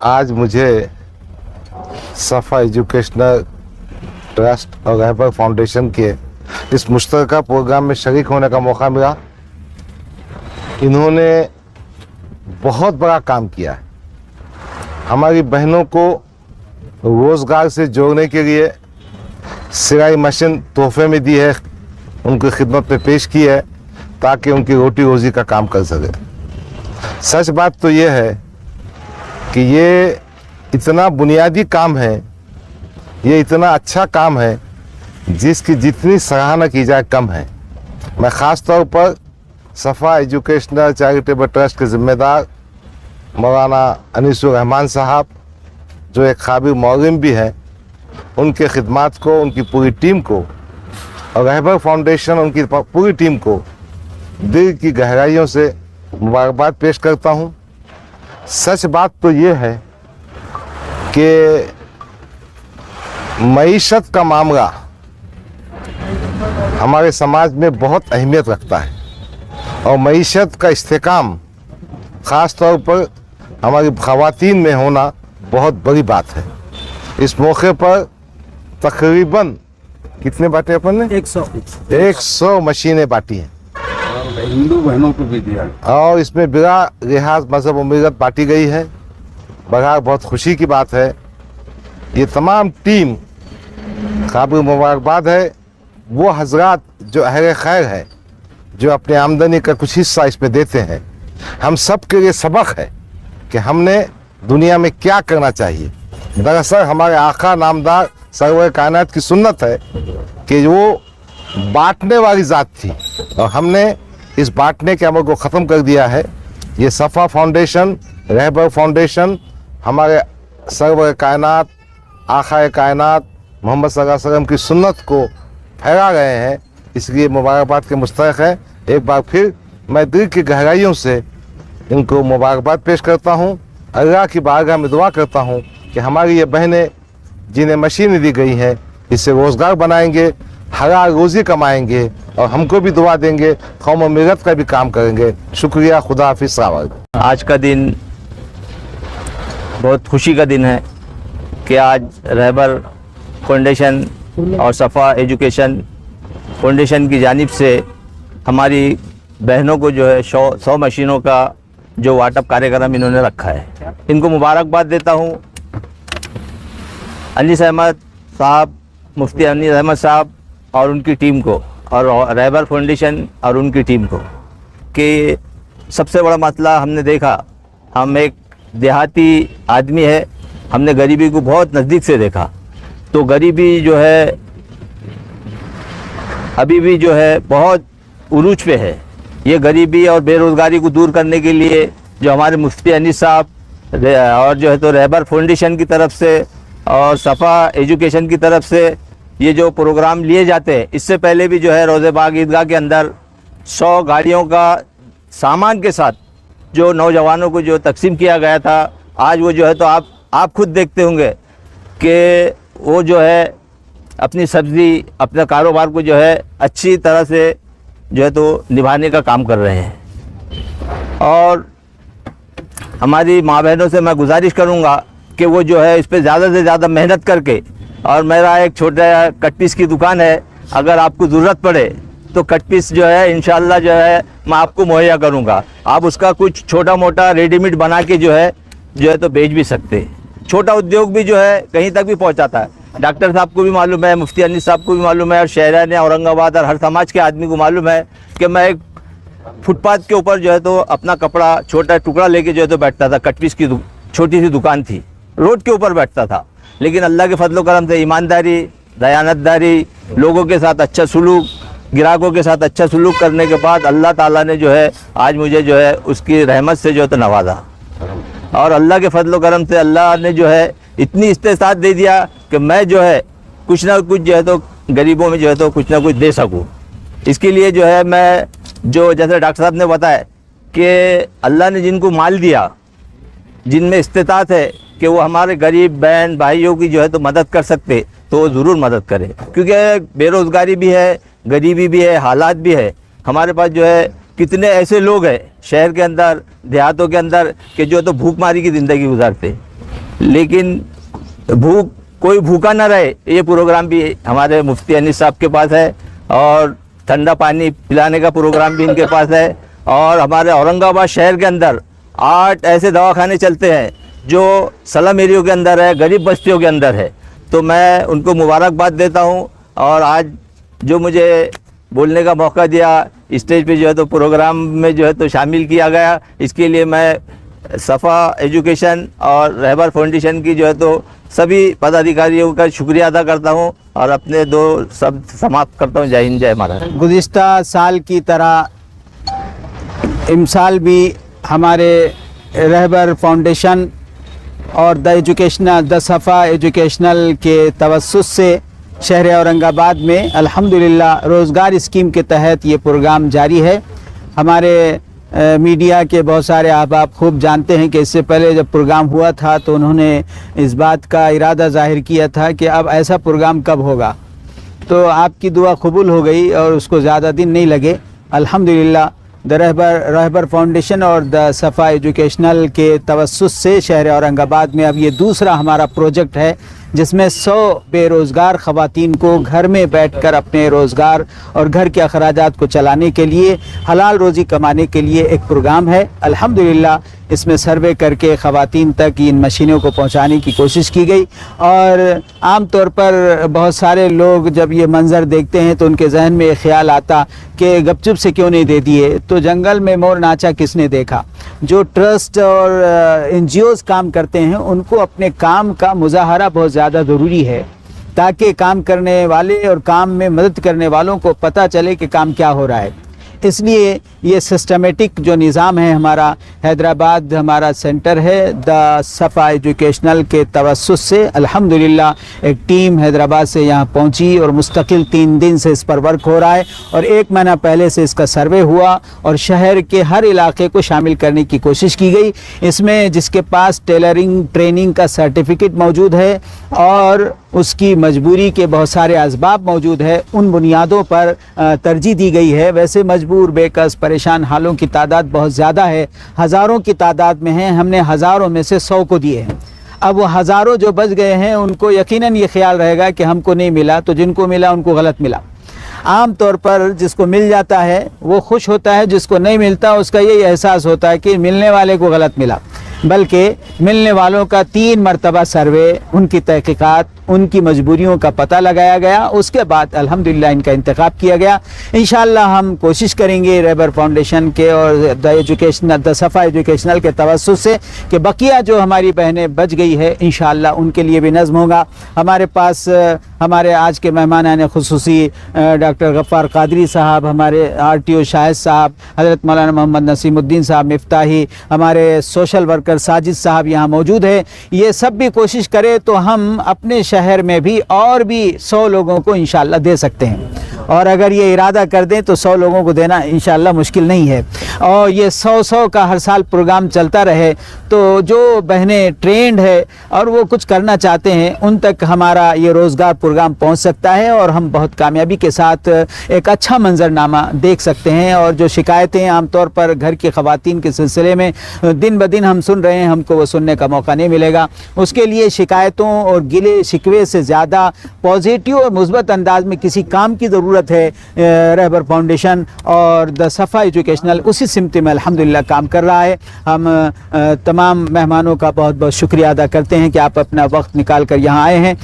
आज मुझे सफ़ा एजुकेशनल ट्रस्ट और रहबर फाउंडेशन के इस मुश्तरका प्रोग्राम में शरीक होने का मौका मिला। इन्होंने बहुत बड़ा काम किया है। हमारी बहनों को रोज़गार से जोड़ने के लिए सिलाई मशीन तोहफे में दी है, उनकी खिदमत में पेश की है ताकि उनकी रोटी रोज़ी का काम कर सके। सच बात तो ये है कि ये इतना बुनियादी काम है, ये इतना अच्छा काम है जिसकी जितनी सराहना की जाए कम है। मैं ख़ास तौर पर सफ़ा एजुकेशनल चैरिटेबल ट्रस्ट के ज़िम्मेदार मौलाना अनीसुर रहमान साहब, जो एक काबिल मौलिम भी हैं, उनके खिदमात को, उनकी पूरी टीम को और रहबर फाउंडेशन उनकी पूरी टीम को दिल की गहराइयों से मुबारकबाद पेश करता हूँ। सच बात तो ये है कि मईशत का मामला हमारे समाज में बहुत अहमियत रखता है और मईशत का इस्तेकाम ख़ास तौर पर हमारी ख़वातीन में होना बहुत बड़ी बात है। इस मौके पर तकरीबन कितने बांटे अपन ने? 100 मशीनें बांटी हैं। हिंदू बहनों को भी दिया और इसमें बिला लिहाज मजहब और मिलत बांटी गई है। बगैर बहुत खुशी की बात है। ये तमाम टीम काबिल मुबारकबाद है। वो हजरात जो अहले खैर है, जो अपने आमदनी का कुछ हिस्सा इसमें देते हैं, हम सब के लिए सबक है कि हमने दुनिया में क्या करना चाहिए। दरअसल हमारे आका नामदार सरवर कायनात की सुन्नत है कि वो बांटने वाली ज़ात थी और हमने इस बांटने के अमल को ख़त्म कर दिया है। ये सफ़ा फाउंडेशन, रहबर फाउंडेशन हमारे सरवर कायनात, आका कायनात मोहम्मद सल्लल्लाहु अलैहि वसल्लम की सुन्नत को फैला रहे हैं, इसलिए मुबारकबाद के मुस्तहिक़ है। एक बार फिर मैं दिल की गहराइयों से इनको मुबारकबाद पेश करता हूँ। अल्लाह की बारगाह में दुआ करता हूँ कि हमारी ये बहनें जिन्हें मशीनें दी गई हैं, इससे रोज़गार बनाएंगे, हलाल रोज़ी कमाएंगे और हमको भी दुआ देंगे, कौम और मिलत का भी काम करेंगे। शुक्रिया। खुदा हाफिज़। आज का दिन बहुत खुशी का दिन है कि आज रहबर फाउंडेशन और सफ़ा एजुकेशन फाउंडेशन की जानिब से हमारी बहनों को जो है 100 मशीनों का जो वाटअप कार्यक्रम इन्होंने रखा है। इनको मुबारकबाद देता हूँ। अनीस अहमद साहब, मुफ्ती अनीस अहमद साहब और उनकी टीम को, और रहबर फाउंडेशन और उनकी टीम को, कि सबसे बड़ा मसला हमने देखा, हम एक देहाती आदमी है, हमने गरीबी को बहुत नज़दीक से देखा। तो गरीबी जो है अभी भी जो है बहुत उरूज पे है। ये गरीबी और बेरोज़गारी को दूर करने के लिए जो हमारे मुफ्ती अनीस साहब और जो है तो रहबर फाउंडेशन की तरफ से और सफ़ा एजुकेशन की तरफ से ये जो प्रोग्राम लिए जाते हैं, इससे पहले भी जो है रोज़े बाग ईदगाह के अंदर 100 गाड़ियों का सामान के साथ जो नौजवानों को जो तकसीम किया गया था। आज वो जो है तो आप खुद देखते होंगे कि वो जो है अपनी सब्ज़ी, अपने कारोबार को जो है अच्छी तरह से जो है तो निभाने का काम कर रहे हैं। और हमारी माँ बहनों से मैं गुजारिश करूँगा कि वो जो है इस पर ज़्यादा से ज़्यादा मेहनत करके, और मेरा एक छोटा कट पीस की दुकान है, अगर आपको ज़रूरत पड़े तो कट पीस जो है इंशाल्लाह जो है मैं आपको मुहैया करूँगा। आप उसका कुछ छोटा मोटा रेडीमेड बना के जो है तो बेच भी सकते हैं। छोटा उद्योग भी जो है कहीं तक भी पहुँचाता है। डॉक्टर साहब को भी मालूम है, मुफ्ती अनीस साहब को भी मालूम है, और शहरान औरंगाबाद और हर समाज के आदमी को मालूम है कि मैं एक फुटपाथ के ऊपर जो है तो अपना कपड़ा छोटा टुकड़ा लेके जो है तो बैठता था। कट पीस की छोटी सी दुकान थी, रोड के ऊपर बैठता था। लेकिन अल्लाह के फजल करम से ईमानदारी, दयानतदारी, लोगों के साथ अच्छा सलूक, ग्राहकों के साथ अच्छा सलूक करने के बाद अल्लाह ताला ने जो है आज मुझे जो है उसकी रहमत से जो है तो नवाजा। और अल्लाह के फजल करम से अल्लाह ने जो है इतनी इस्तेसात दे दिया कि मैं जो है कुछ ना कुछ जो है तो गरीबों में जो है तो कुछ ना कुछ दे सकूँ। इसके लिए जो है मैं जो जैसे डॉक्टर साहब ने बताया कि अल्लाह ने जिनको माल दिया, जिनमें इस्तेताअत है कि वो हमारे गरीब बहन भाइयों की जो है तो मदद कर सकते, तो वो ज़रूर मदद करें। क्योंकि बेरोज़गारी भी है, गरीबी भी है, हालात भी है। हमारे पास जो है कितने ऐसे लोग हैं शहर के अंदर, देहातों के अंदर, कि जो तो भूखमारी की ज़िंदगी गुजारते। लेकिन कोई भूखा ना रहे, ये प्रोग्राम भी हमारे मुफ्ती अनीस साहब के पास है, और ठंडा पानी पिलाने का प्रोग्राम भी इनके पास है। और हमारे औरंगाबाद शहर के अंदर 8 ऐसे दवाखाने चलते हैं जो स्लम एरियो के अंदर है, गरीब बस्तियों के अंदर है। तो मैं उनको मुबारकबाद देता हूँ। और आज जो मुझे बोलने का मौका दिया, स्टेज पे जो है तो प्रोग्राम में जो है तो शामिल किया गया, इसके लिए मैं सफ़ा एजुकेशन और रहबर फाउंडेशन की जो है तो सभी पदाधिकारियों का शुक्रिया अदा करता हूँ और अपने 2 शब्द समाप्त करता हूँ। जय हिंद, जय महाराष्ट्र। गुज़िश्ता साल की तरह इमसाल भी हमारे रहबर फाउंडेशन और द सफ़ा एजुकेशनल के तवस्सुस से शहर औरंगाबाद में अल्हम्दुलिल्लाह रोज़गार स्कीम के तहत ये प्रोग्राम जारी है। हमारे मीडिया के बहुत सारे अहबाब खूब जानते हैं कि इससे पहले जब प्रोग्राम हुआ था तो उन्होंने इस बात का इरादा ज़ाहिर किया था कि अब ऐसा प्रोग्राम कब होगा। तो आपकी दुआ कबूल हो गई और उसको ज़्यादा दिन नहीं लगे। अल्हम्दुलिल्लाह द रहबर फाउंडेशन और द सफ़ा एजुकेशनल के तवस्सुस से शहर औरंगाबाद में अब ये दूसरा हमारा प्रोजेक्ट है जिसमें 100 बेरोज़गार ख़वातीन को घर में बैठकर अपने रोज़गार और घर के अखराजात को चलाने के लिए, हलाल रोज़ी कमाने के लिए एक प्रोग्राम है। अल्हम्दुलिल्लाह इसमें सर्वे करके ख़वातीन तक इन मशीनों को पहुंचाने की कोशिश की गई। और आम तौर पर बहुत सारे लोग जब ये मंज़र देखते हैं तो उनके जहन में ये ख्याल आता कि गपचुप से क्यों नहीं दे दिए, तो जंगल में मोर नाचा किसने देखा। जो ट्रस्ट और NGOs काम करते हैं उनको अपने काम का मुज़ाहरा बहुत ज़्यादा ज़रूरी है ताकि काम करने वाले और काम में मदद करने वालों को पता चले कि काम क्या हो रहा है। इसलिए ये सिस्टमेटिक जो निज़ाम है हमारा, हैदराबाद हमारा सेंटर है द सफ़ा एजुकेशनल के तवस्सुस से अल्हम्दुलिल्लाह एक टीम हैदराबाद से यहाँ पहुँची और मुस्तकिल 3 दिन से इस पर वर्क हो रहा है। और 1 महीना पहले से इसका सर्वे हुआ और शहर के हर इलाके को शामिल करने की कोशिश की गई। इसमें जिसके पास टेलरिंग ट्रेनिंग का सर्टिफिकेट मौजूद है और उसकी मजबूरी के बहुत सारे असबाब मौजूद है, उन बुनियादों पर तरजीह दी गई है। वैसे मजबूर बेकस परेशान हालों की तादाद बहुत ज़्यादा है, हज़ारों की तादाद में है। हमने हज़ारों में से 100 को दिए हैं। अब वो हज़ारों जो बच गए हैं उनको यकीनन ये ख्याल रहेगा कि हमको नहीं मिला, तो जिनको मिला उनको गलत मिला। आम तौर पर जिसको मिल जाता है वो खुश होता है, जिसको नहीं मिलता उसका यही एहसास होता है कि मिलने वाले को गलत मिला। बल्कि मिलने वालों का 3 मरतबा सर्वे, उनकी तहकीकात, उनकी मजबूरियों का पता लगाया गया, उसके बाद अल्हम्दुलिल्लाह इनका इंतखाब किया गया। इंशाअल्लाह हम कोशिश करेंगे रहबर फाउंडेशन के और द सफ़ा एजुकेशनल के तवस्सुस से कि बकिया जो हमारी बहनें बच गई है इंशाअल्लाह उनके लिए भी नज़्म होगा। हमारे पास हमारे आज के मेहमान आने खुसूसी डॉक्टर गफ़्फ़ार क़ादरी साहब, हमारे RTO शाहिद साहब, हज़रत मौलाना मोहम्मद नसीमुद्दीन साहब मिफ्ताही, हमारे सोशल वर्कर साजिद साहब यहाँ मौजूद है। ये सब भी कोशिश करें तो हम अपने शहर में भी और भी 100 लोगों को इंशाअल्लाह दे सकते हैं। और अगर ये इरादा कर दें तो 100 लोगों को देना इंशाअल्लाह मुश्किल नहीं है। और ये 100 का हर साल प्रोग्राम चलता रहे तो जो बहनें ट्रेंड है और वो कुछ करना चाहते हैं उन तक हमारा ये रोज़गार प्रोग्राम पहुंच सकता है और हम बहुत कामयाबी के साथ एक अच्छा मंजरनामा देख सकते हैं। और जो शिकायतें आमतौर पर घर की ख़वातीन के सिलसिले में दिन ब दिन हम सुन रहे हैं, हमको वो सुनने का मौका नहीं मिलेगा। उसके लिए शिकायतों और गिले शिकवे से ज़्यादा पॉजिटिव और मुस्बत अंदाज में किसी काम की ज़रूरत है। रहबर फाउंडेशन और द सफ़ा एजुकेशनल उसी सिमत में अल्हम्दुलिल्लाह काम कर रहा है। हम तमाम मेहमानों का बहुत बहुत शुक्रिया अदा करते हैं कि आप अपना वक्त निकाल कर यहाँ आए हैं।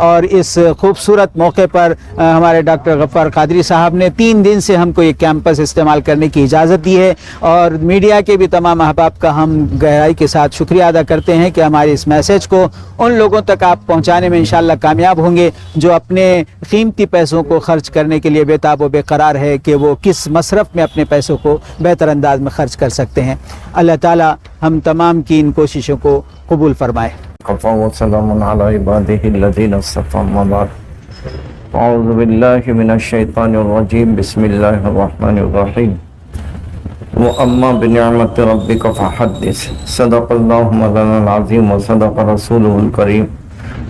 और इस खूबसूरत मौके पर हमारे डॉक्टर गफ़्फ़ार क़ादरी साहब ने 3 दिन से हमको ये कैंपस इस्तेमाल करने की इजाज़त दी है। और मीडिया के भी तमाम अहबाब का हम गहराई के साथ शुक्रिया अदा करते हैं कि हमारे इस मैसेज को उन लोगों तक आप पहुँचाने में इंशाअल्लाह कामयाब होंगे जो अपने कीमती पैसों को खर्च करने के लिए बेताब व बेकरार है कि वो किस मसरफ़ में अपने पैसों को बेहतर अंदाज में खर्च कर सकते हैं। अल्लाह ताला हम तमाम की इन कोशिशों को कबूल फरमाए। अऊज़ु बिल्लाहि मिनश शैतानिर रजीम, बिस्मिल्लाहिर रहमानिर रहीम। व अम्मा बिनिअमति रब्बिका फहद्दिस, सदक़ल्लाहु मौलाना अज़ीम व सदक़ रसूलुहुल करीम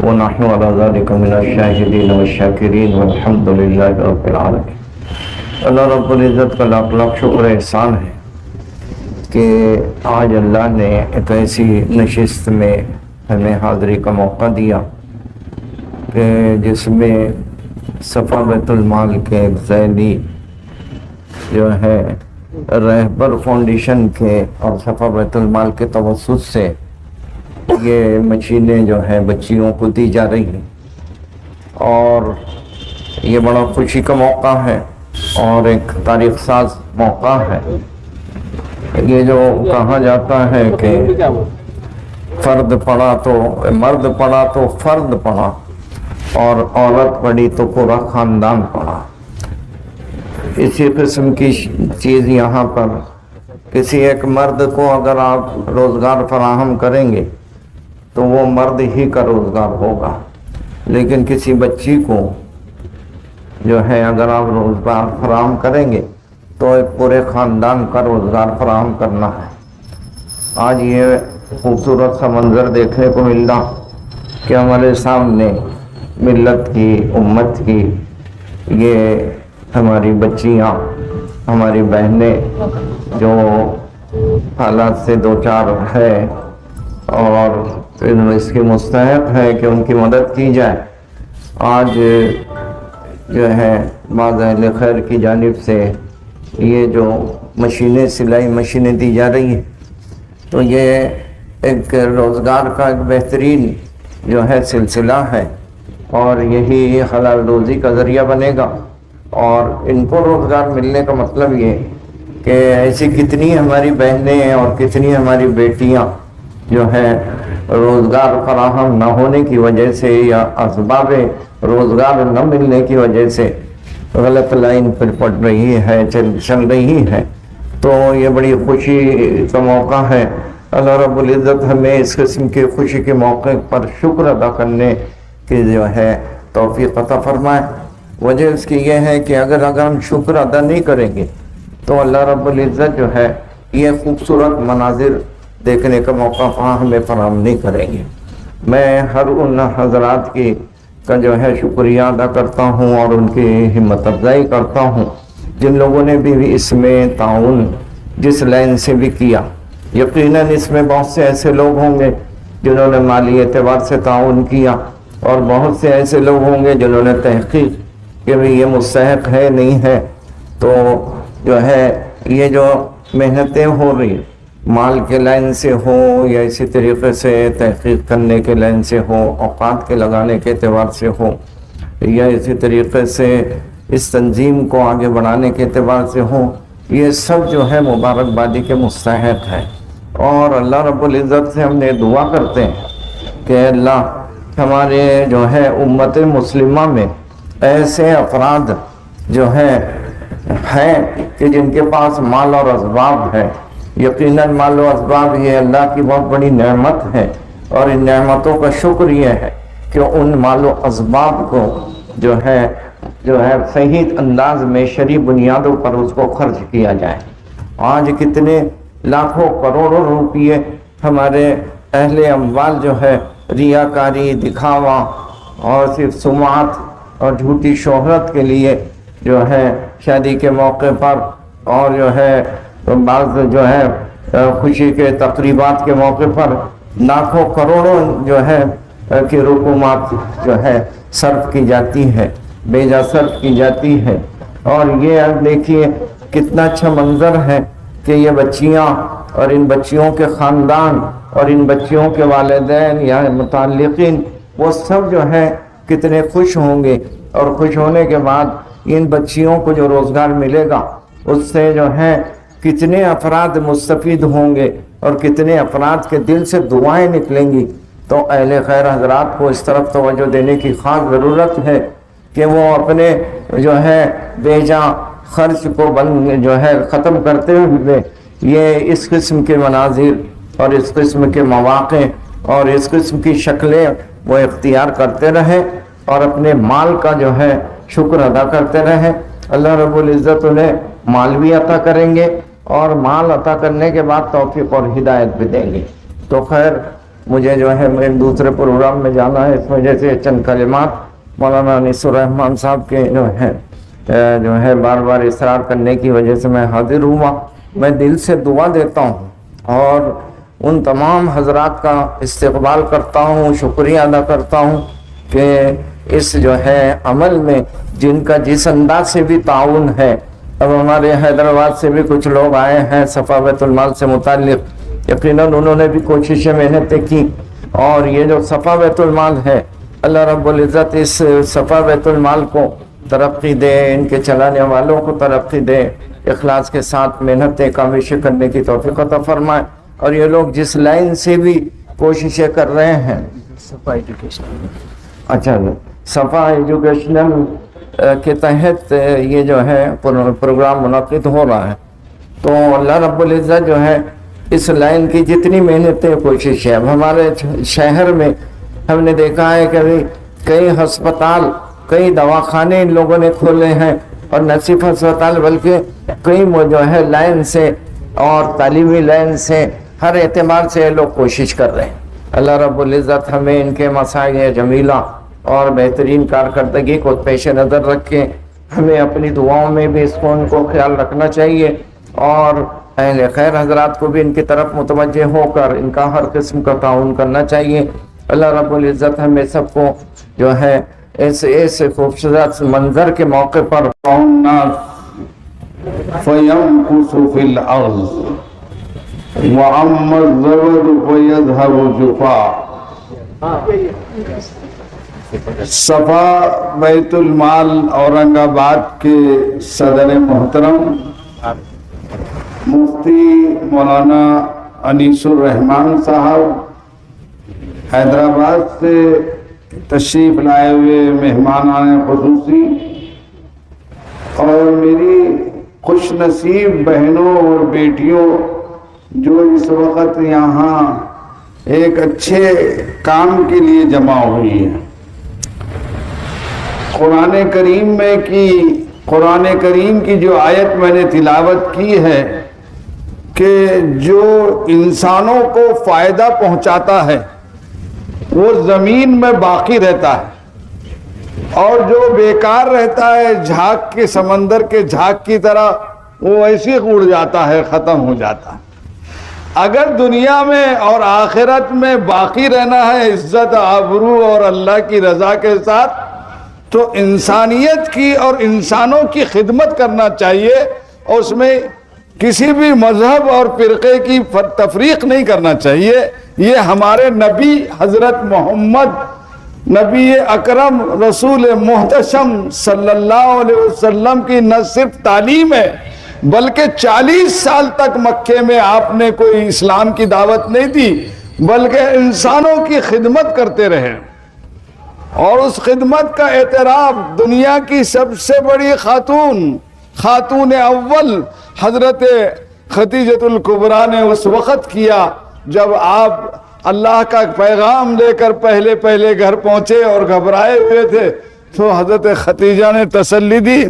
व नहनु अला ज़ालिका मिनश शाहिदीन व शाकिरीन वल्हम्दुलिल्लाहि रब्बिल आलमीन। अल्लाह रब्बुल इज़्ज़त का लाख लाख शुक्र एहसान है कि आज अल्लाह ने एक ऐसी नशिस्त में ہمیں حاضری کا موقع دیا کہ جس میں صفا بیت المال کے ایک ذیلی جو ہے رہبر فاؤنڈیشن کے اور صفا بیت المال کے توسط سے یہ مشینیں جو ہیں بچیوں کو دی جا رہی ہیں، اور یہ بڑا خوشی کا موقع ہے اور ایک تاریخ ساز موقع ہے۔ یہ جو کہا جاتا ہے کہ فرد پڑا تو مرد پڑا تو فرد پڑا اور عورت پڑی تو پورا خاندان پڑا، اسی قسم کی چیز یہاں پر کسی ایک مرد کو اگر آپ روزگار فراہم کریں گے تو وہ مرد ہی کا روزگار ہوگا، لیکن کسی بچی کو جو ہے اگر آپ روزگار فراہم کریں گے تو ایک پورے خاندان کا روزگار فراہم کرنا ہے۔ آج یہ خوبصورت سا منظر دیکھنے کو مل رہا کہ ہمارے سامنے ملت کی، امت کی یہ ہماری بچیاں، ہماری بہنیں جو حالات سے دوچار ہے اور اس کی مستحق ہے کہ ان کی مدد کی جائے، آج جو ہے بعض اہل خیر کی جانب سے یہ جو مشینیں، سلائی مشینیں دی جا رہی ہیں، تو یہ ایک روزگار کا ایک بہترین جو ہے سلسلہ ہے اور یہی حلال روزی کا ذریعہ بنے گا۔ اور ان کو روزگار ملنے کا مطلب یہ کہ ایسی کتنی ہماری بہنیں اور کتنی ہماری بیٹیاں جو ہے روزگار فراہم نہ ہونے کی وجہ سے یا اسباب روزگار نہ ملنے کی وجہ سے غلط لائن پر پڑ رہی ہے، چل رہی ہے، تو یہ بڑی خوشی کا موقع ہے۔ اللہ رب العزت ہمیں اس قسم کے خوشی کے موقع پر شکر ادا کرنے کی جو ہے توفیق عطا فرمائے۔ وجہ اس کی یہ ہے کہ اگر ہم شکر ادا نہیں کریں گے تو اللہ رب العزت جو ہے یہ خوبصورت مناظر دیکھنے کا موقع ہمیں فراہم نہیں کریں گے۔ میں ہر ان حضرات کی کا جو ہے شکریہ ادا کرتا ہوں اور ان کی ہمت افزائی کرتا ہوں جن لوگوں نے بھی اس میں تعاون جس لائن سے بھی کیا۔ یقیناً اس میں بہت سے ایسے لوگ ہوں گے جنہوں نے مالی اعتبار سے تعاون کیا اور بہت سے ایسے لوگ ہوں گے جنہوں نے تحقیق کہ بھی یہ مستحق ہے نہیں ہے، تو جو ہے یہ جو محنتیں ہو رہی مال کے لائن سے ہو یا اسی طریقے سے تحقیق کرنے کے لائن سے ہو، اوقات کے لگانے کے اعتبار سے ہو یا اسی طریقے سے اس تنظیم کو آگے بڑھانے کے اعتبار سے ہو، یہ سب جو ہے مبارکبادی کے مستحق ہے۔ اور اللہ رب العزت سے ہم نے دعا کرتے ہیں کہ اللہ ہمارے جو ہے امت مسلمہ میں ایسے افراد جو ہیں کہ جن کے پاس مال اور اسباب ہے، یقیناً مال و اسباب یہ اللہ کی بہت بڑی نعمت ہے اور ان نعمتوں کا شکر یہ ہے کہ ان مال و اسباب کو جو ہے صحیح انداز میں شرعی بنیادوں پر اس کو خرچ کیا جائے۔ آج کتنے لاکھوں کروڑوں روپیے ہمارے اہل اموال جو ہے ریاکاری، دکھاوا اور صرف سماعت اور جھوٹی شہرت کے لیے جو ہے شادی کے موقع پر اور جو ہے بعض جو ہے خوشی کے تقریبات کے موقع پر لاکھوں کروڑوں جو ہے کی رقومات جو ہے صرف کی جاتی ہے، بیجا صرف کی جاتی ہے۔ اور یہ اب دیکھیے کتنا اچھا منظر ہے کہ یہ بچیاں اور ان بچیوں کے خاندان اور ان بچیوں کے والدین یا متعلقین وہ سب جو ہے کتنے خوش ہوں گے، اور خوش ہونے کے بعد ان بچیوں کو جو روزگار ملے گا اس سے جو ہے کتنے افراد مستفید ہوں گے اور کتنے افراد کے دل سے دعائیں نکلیں گی۔ تو اہل خیر حضرات کو اس طرف توجہ دینے کی خاص ضرورت ہے کہ وہ اپنے جو ہے بیجا خرچ کو جو ہے ختم کرتے ہوئے یہ اس قسم کے مناظر اور اس قسم کے مواقع اور اس قسم کی شکلیں وہ اختیار کرتے رہیں اور اپنے مال کا جو ہے شکر ادا کرتے رہیں۔ اللہ رب العزت انہیں مال بھی عطا کریں گے اور مال عطا کرنے کے بعد توفیق اور ہدایت بھی دیں گے۔ تو خیر مجھے جو ہے میں دوسرے پروگرام میں جانا ہے، اس وجہ سے چند کلمات مولانا انیس الرحمن صاحب کے جو ہے بار بار اصرار کرنے کی وجہ سے میں حاضر ہوا۔ میں دل سے دعا دیتا ہوں اور ان تمام حضرات کا استقبال کرتا ہوں، شکریہ ادا کرتا ہوں کہ اس جو ہے عمل میں جن کا جس انداز سے بھی تعاون ہے. اب ہمارے حیدرآباد سے بھی کچھ لوگ آئے ہیں صفا بیت المال سے متعلق، یقیناً انہوں نے بھی کوششیں محنتیں کی، اور یہ جو صفا بیت المال ہے اللہ رب العزت اس صفا بیت المال کو ترقی دے، ان کے چلانے والوں کو ترقی دے، اخلاص کے ساتھ محنتیں کاوشیں کرنے کی توفیق عطا فرمائے. اور یہ لوگ جس لائن سے بھی کوششیں کر رہے ہیں، اچھا صفا ایجوکیشنل کے تحت یہ جو ہے پروگرام منعقد ہو رہا ہے، تو اللہ رب العزت جو ہے اس لائن کی جتنی محنتیں کوششیں، اب ہمارے شہر میں ہم نے دیکھا ہے کہ کئی ہسپتال، کئی دواخانے ان لوگوں نے کھولے ہیں، اور نہ صرف ہسپتال بلکہ کئی جو ہے لائن سے اور تعلیمی لائن سے ہر اعتبار سے یہ لوگ کوشش کر رہے ہیں. اللہ رب العزت ہمیں ان کے مساعی جمیلہ اور بہترین کارکردگی کو پیش نظر رکھیں. ہمیں اپنی دعاؤں میں بھی اس کو ان کو خیال رکھنا چاہیے، اور اہل خیر حضرات کو بھی ان کی طرف متوجہ ہو کر ان کا ہر قسم کا تعاون کرنا چاہیے. اللہ رب العزت ہمیں سب کو جو ہے ایسے خوبصورت منظر کے موقع پر فيمكث في الأرض وأما الزبد فيذهب جفاء. صفا بیت المال اورنگ آباد کے صدر محترم مفتی مولانا انیس الرحمان صاحب، حیدرآباد سے تشریف لائے ہوئے مہمانان خصوصی، اور میری خوش نصیب بہنوں اور بیٹیوں جو اس وقت یہاں ایک اچھے کام کے لیے جمع ہوئی ہیں. قرآن کریم کی جو آیت میں نے تلاوت کی ہے کہ جو انسانوں کو فائدہ پہنچاتا ہے وہ زمین میں باقی رہتا ہے، اور جو بیکار رہتا ہے جھاگ کے سمندر کے جھاگ کی طرح وہ ایسے اڑ جاتا ہے، ختم ہو جاتا ہے. اگر دنیا میں اور آخرت میں باقی رہنا ہے عزت آبرو اور اللہ کی رضا کے ساتھ، تو انسانیت کی اور انسانوں کی خدمت کرنا چاہیے، اور اس میں کسی بھی مذہب اور فرقے کی تفریق نہیں کرنا چاہیے. یہ ہمارے نبی حضرت محمد نبی اکرم رسول محتشم صلی اللہ علیہ وسلم کی نہ صرف تعلیم ہے بلکہ 40 سال تک مکے میں آپ نے کوئی اسلام کی دعوت نہیں دی، بلکہ انسانوں کی خدمت کرتے رہے. اور اس خدمت کا اعتراف دنیا کی سب سے بڑی خاتون اول حضرت خدیجۃ الکبریٰ نے اس وقت کیا جب آپ اللہ کا پیغام لے کر پہلے گھر پہنچے اور گھبرائے ہوئے تھے، تو حضرت خدیجہ نے تسلی دی.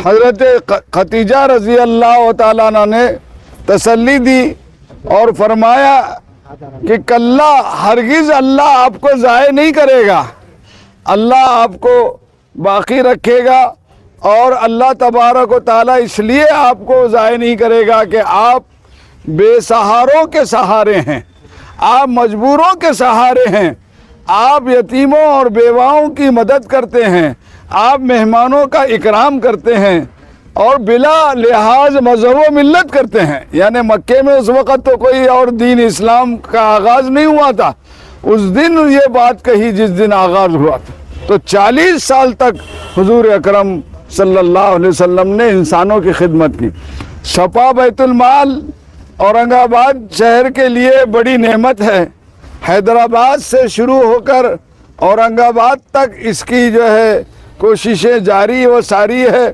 حضرت خدیجہ رضی اللہ تعالیٰ عنہ نے تسلی دی اور فرمایا کہ کلا ہرگز اللہ آپ کو ضائع نہیں کرے گا، اللہ آپ کو باقی رکھے گا، اور اللہ تبارک و تعالیٰ اس لیے آپ کو ضائع نہیں کرے گا کہ آپ بے سہاروں کے سہارے ہیں، آپ مجبوروں کے سہارے ہیں، آپ یتیموں اور بیواؤں کی مدد کرتے ہیں، آپ مہمانوں کا اکرام کرتے ہیں، اور بلا لحاظ مذہب و ملت کرتے ہیں. یعنی مکے میں اس وقت تو کوئی اور دین اسلام کا آغاز نہیں ہوا تھا، اس دن یہ بات کہی جس دن آغاز ہوا تھا. تو 40 سال تک حضور اکرم صلی اللہ علیہ وسلم نے انسانوں کی خدمت کی. صفا بیت المال اورنگ آباد شہر کے لیے بڑی نعمت ہے. حیدرآباد سے شروع ہو کر اورنگ آباد تک اس کی جو ہے کوششیں جاری و ساری ہے،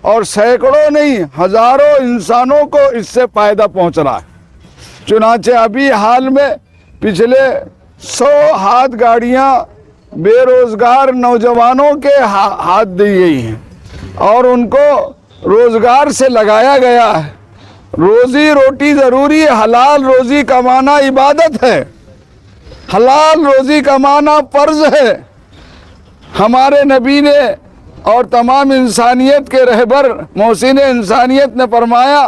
اور سینکڑوں نہیں ہزاروں انسانوں کو اس سے فائدہ پہنچ رہا ہے. چنانچہ ابھی حال میں پچھلے 100 ہاتھ گاڑیاں بے روزگار نوجوانوں کے ہاتھ دی گئی ہیں، اور ان کو روزگار سے لگایا گیا ہے. روزی روٹی ضروری ہے، حلال روزی کمانا عبادت ہے، حلال روزی کمانا فرض ہے. ہمارے نبی نے اور تمام انسانیت کے رہبر محسن انسانیت نے فرمایا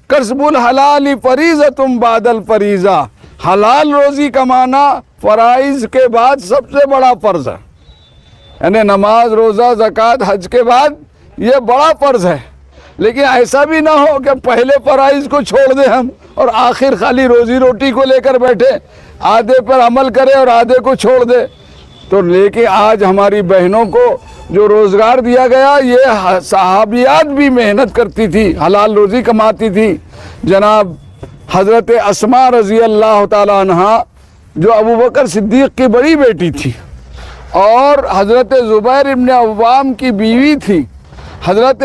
کسب الحلال فریضۃ بعد الفریضہ، حلال روزی کمانا فرائض کے بعد سب سے بڑا فرض ہے، یعنی نماز روزہ زکوٰۃ حج کے بعد یہ بڑا فرض ہے۔ لیکن ایسا بھی نہ ہو کہ پہلے فرائض کو چھوڑ دیں ہم اور آخر خالی روزی روٹی کو لے کر بیٹھے، آدھے پر عمل کرے اور آدھے کو چھوڑ دے۔ تو لیکن آج ہماری بہنوں کو جو روزگار دیا گیا، یہ صحابیات بھی محنت کرتی تھی، حلال روزی کماتی تھی۔ جناب حضرت اسماء رضی اللہ تعالی عنہ جو ابوبکر صدیق کی بڑی بیٹی تھی اور حضرت زبیر ابن عوام کی بیوی تھی، حضرت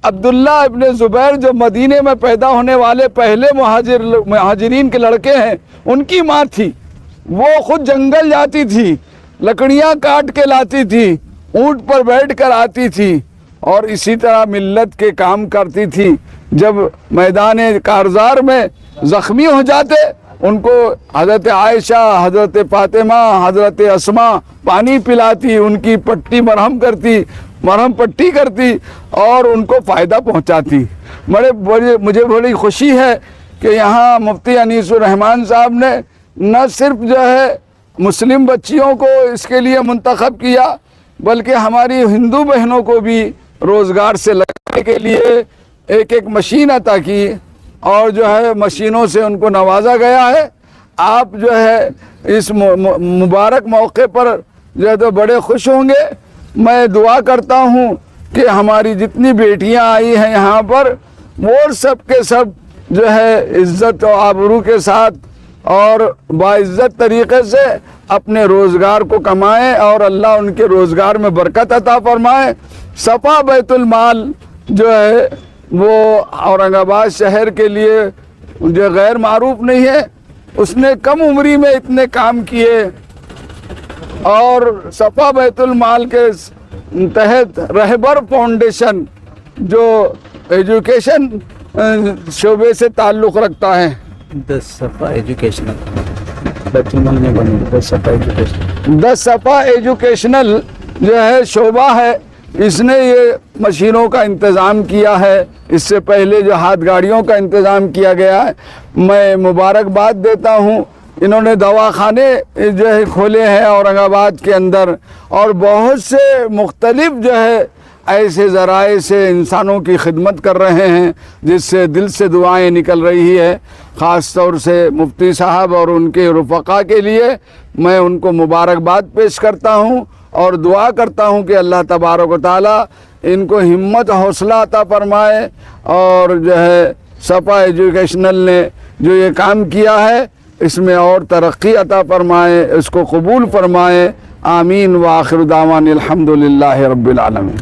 عبداللہ ابن زبیر جو مدینے میں پیدا ہونے والے پہلے مہاجرین کے لڑکے ہیں، ان کی ماں تھی۔ وہ خود جنگل جاتی تھی، لکڑیاں کاٹ کے لاتی تھی، اونٹ پر بیٹھ کر آتی تھی اور اسی طرح ملت کے کام کرتی تھی۔ جب میدان کارزار میں زخمی ہو جاتے ان کو حضرت عائشہ، حضرت فاطمہ، حضرت اسماء پانی پلاتی، ان کی پٹی مرہم پٹی کرتی اور ان کو فائدہ پہنچاتی۔ مجھے بڑی خوشی ہے کہ یہاں مفتی انیس الرحمن صاحب نے نہ صرف جو ہے مسلم بچیوں کو اس کے لیے منتخب کیا بلکہ ہماری ہندو بہنوں کو بھی روزگار سے لگانے کے لیے ایک مشین عطا کی اور جو ہے مشینوں سے ان کو نوازا گیا ہے۔ آپ جو ہے اس مبارک موقع پر جو ہے تو بڑے خوش ہوں گے۔ میں دعا کرتا ہوں کہ ہماری جتنی بیٹیاں آئی ہیں یہاں پر وہ سب کے سب جو ہے عزت و آبرو کے ساتھ اور باعزت طریقے سے اپنے روزگار کو کمائیں اور اللہ ان کے روزگار میں برکت عطا فرمائے۔ صفا بیت المال جو ہے وہ اورنگ آباد شہر کے لیے جو غیر معروف نہیں ہے، اس نے کم عمری میں اتنے کام کیے اور صفا بیت المال کے تحت رہبر فاؤنڈیشن جو ایجوکیشن شعبے سے تعلق رکھتا ہے، 10 صفحہ ایجوکیشنل بیت المال نے بنی 10 صفحہ ایجوکیشنل 10 صفحہ ایجوکیشنل جو ہے شعبہ ہے، اس نے یہ مشینوں کا انتظام کیا ہے۔ اس سے پہلے جو ہاتھ گاڑیوں کا انتظام کیا گیا ہے، میں مبارکباد دیتا ہوں۔ انہوں نے دواخانے جو ہے کھولے ہیں اورنگ آباد کے اندر اور بہت سے مختلف جو ہے ایسے ذرائع سے انسانوں کی خدمت کر رہے ہیں جس سے دل سے دعائیں نکل رہی ہے۔ خاص طور سے مفتی صاحب اور ان کے رفقا کے لیے میں ان کو مبارکباد پیش کرتا ہوں اور دعا کرتا ہوں کہ اللہ تبارک و تعالی ان کو ہمت حوصلہ عطا فرمائے اور جو ہے صفا ایجوکیشنل نے جو یہ کام کیا ہے اس میں اور ترقی عطا فرمائے، اس کو قبول فرمائے۔ آمین وآخر دعوانا الحمدللہ رب العالمین۔